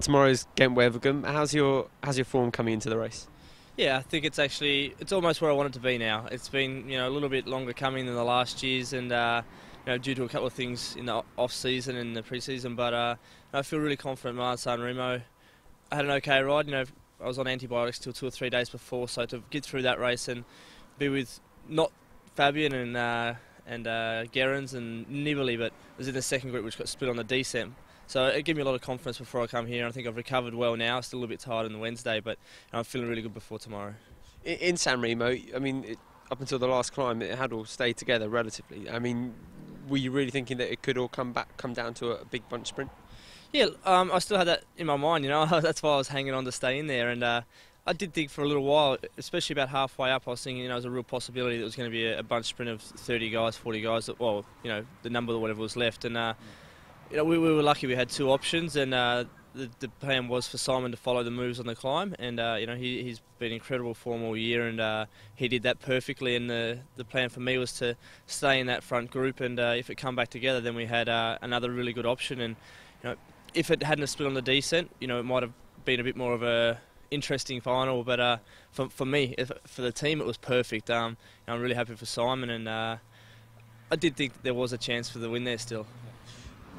Tomorrow's Gent-Wevelgem. How's your form coming into the race? Yeah, I think it's almost where I want it to be now. It's been a little bit longer coming than the last years, and due to a couple of things in the off season and the pre-season. But I feel really confident in San Remo. I had an okay ride. I was on antibiotics till 2 or 3 days before, so to get through that race and be with not Fabian and Gerrans and Nibali, but I was in the second group which got split on the descent. So it gave me a lot of confidence before I come here. I think I've recovered well now. Still a little bit tired on the Wednesday, but I'm feeling really good before tomorrow. In San Remo, up until the last climb, it had all stayed together relatively. Were you really thinking that it could all come down to a big bunch sprint? Yeah, I still had that in my mind. That's why I was hanging on to stay in there. And I did think for a little while, especially about halfway up, I was thinking it was a real possibility that it was going to be a bunch sprint of 30 guys, 40 guys. The number or whatever was left. And we were lucky we had two options, and the plan was for Simon to follow the moves on the climb, and he's been in incredible form all year, and he did that perfectly. And the plan for me was to stay in that front group, and if it come back together, then we had another really good option. And if it hadn't split on the descent, it might have been a bit more of a interesting final. But for me, for the team, it was perfect. I'm really happy for Simon, and I did think there was a chance for the win there still.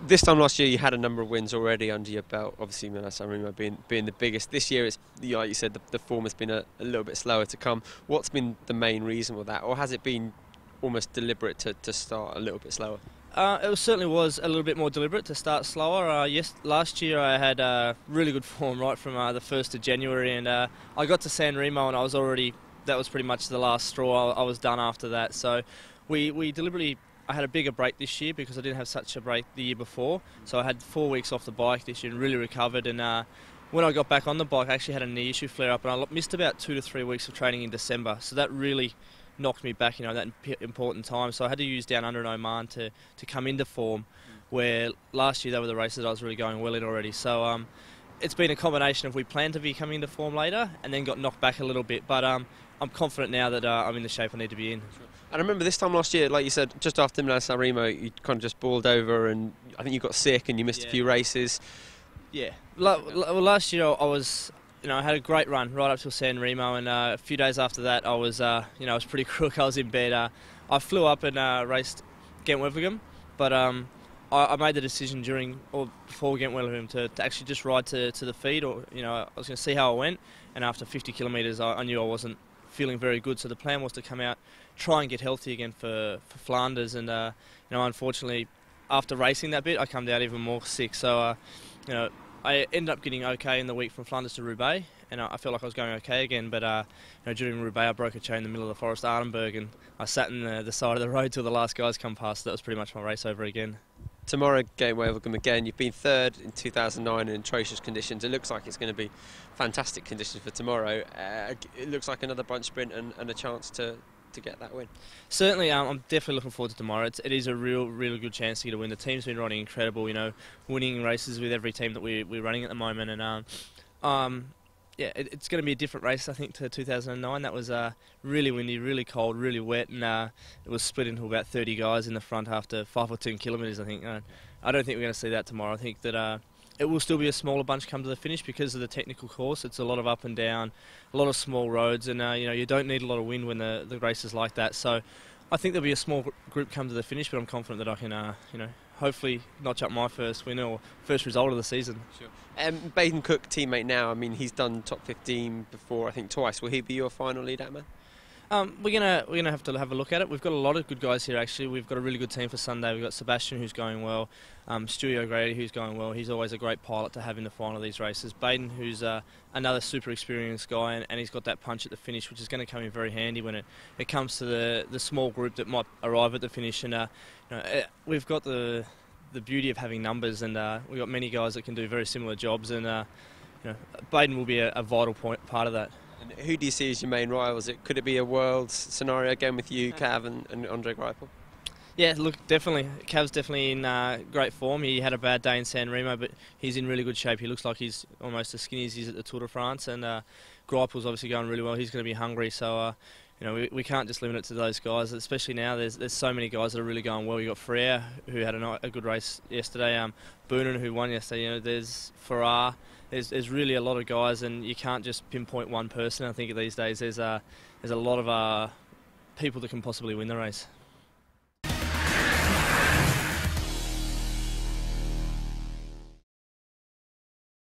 This time last year, you had a number of wins already under your belt. Obviously, San Remo being the biggest. This year, it's like you said, the form has been a little bit slower to come. What's been the main reason for that, or has it been almost deliberate to start a little bit slower? It certainly was a little bit more deliberate to start slower. Last year I had really good form right from the 1st of January, and I got to San Remo and that was pretty much the last straw. I was done after that. So we deliberately. I had a bigger break this year because I didn't have such a break the year before. So I had 4 weeks off the bike this year and really recovered. And when I got back on the bike, I actually had a knee issue flare up, and I missed about 2 to 3 weeks of training in December. So that really knocked me back, that important time. So I had to use down under in Oman to come into form, where last year they were the races I was really going well in already. So it's been a combination of we planned to be coming into form later and then got knocked back a little bit. But I'm confident now that I'm in the shape I need to be in. And I remember this time last year, like you said, just after San Remo, you kind of just balled over, and I think you got sick and you missed a few races. Yeah. Last year I was, I had a great run right up till San Remo, and a few days after that I was, I was pretty crook. I was in bed. I flew up and raced Gent-Wevelgem, but I made the decision before Gent-Wevelgem to actually just ride to the feed, or I was going to see how I went, and after 50 kilometres I knew I wasn't feeling very good. So the plan was to come out, try and get healthy again for Flanders, and unfortunately after racing that bit I come down even more sick. So I ended up getting okay in the week from Flanders to Roubaix, and I felt like I was going okay again. But during Roubaix I broke a chain in the middle of the forest, Ardenberg, and I sat in the side of the road till the last guys come past. That was pretty much my race over again. Tomorrow, Gent-Wevelgem again. You've been third in 2009 in atrocious conditions. It looks like it's going to be fantastic conditions for tomorrow. It looks like another bunch sprint and a chance to get that win. Certainly, I'm definitely looking forward to tomorrow. It is a really good chance to get a win. The team's been riding incredible, winning races with every team that we're running at the moment. And it's going to be a different race, I think, to 2009. That was really windy, really cold, really wet, and it was split into about 30 guys in the front after 5 or 10 kilometres, I think. I don't think we're going to see that tomorrow. I think that it will still be a smaller bunch come to the finish because of the technical course. It's a lot of up and down, a lot of small roads, and you don't need a lot of wind when the race is like that. So I think there'll be a small group come to the finish, but I'm confident that I can, hopefully notch up my first win or first result of the season. Sure. Baden Cook, teammate now, he's done top 15 before, I think twice. Will he be your final lead-out man? We're gonna have to have a look at it. We've got a lot of good guys here actually. We've got a really good team for Sunday. We've got Sebastian, who's going well, Stewie O'Grady, who's going well. He's always a great pilot to have in the final of these races. Baden, who's another super experienced guy, and he's got that punch at the finish, which is going to come in very handy when it comes to the small group that might arrive at the finish. And we've got the beauty of having numbers, and we've got many guys that can do very similar jobs, and Baden will be a vital part of that. And who do you see as your main rivals? Could it be a world scenario again with you, Cav, and Andre Greipel? Yeah, look, definitely. Cav's definitely in great form. He had a bad day in San Remo, but he's in really good shape. He looks like he's almost as skinny as he is at the Tour de France, and Greipel's obviously going really well. He's going to be hungry, so you know, we can't just limit it to those guys, especially now. There's so many guys that are really going well. You got Frere, who had a good race yesterday. Boonen, who won yesterday. You know, there's Farrar. There's really a lot of guys, and you can't just pinpoint one person. I think these days there's a lot of people that can possibly win the race.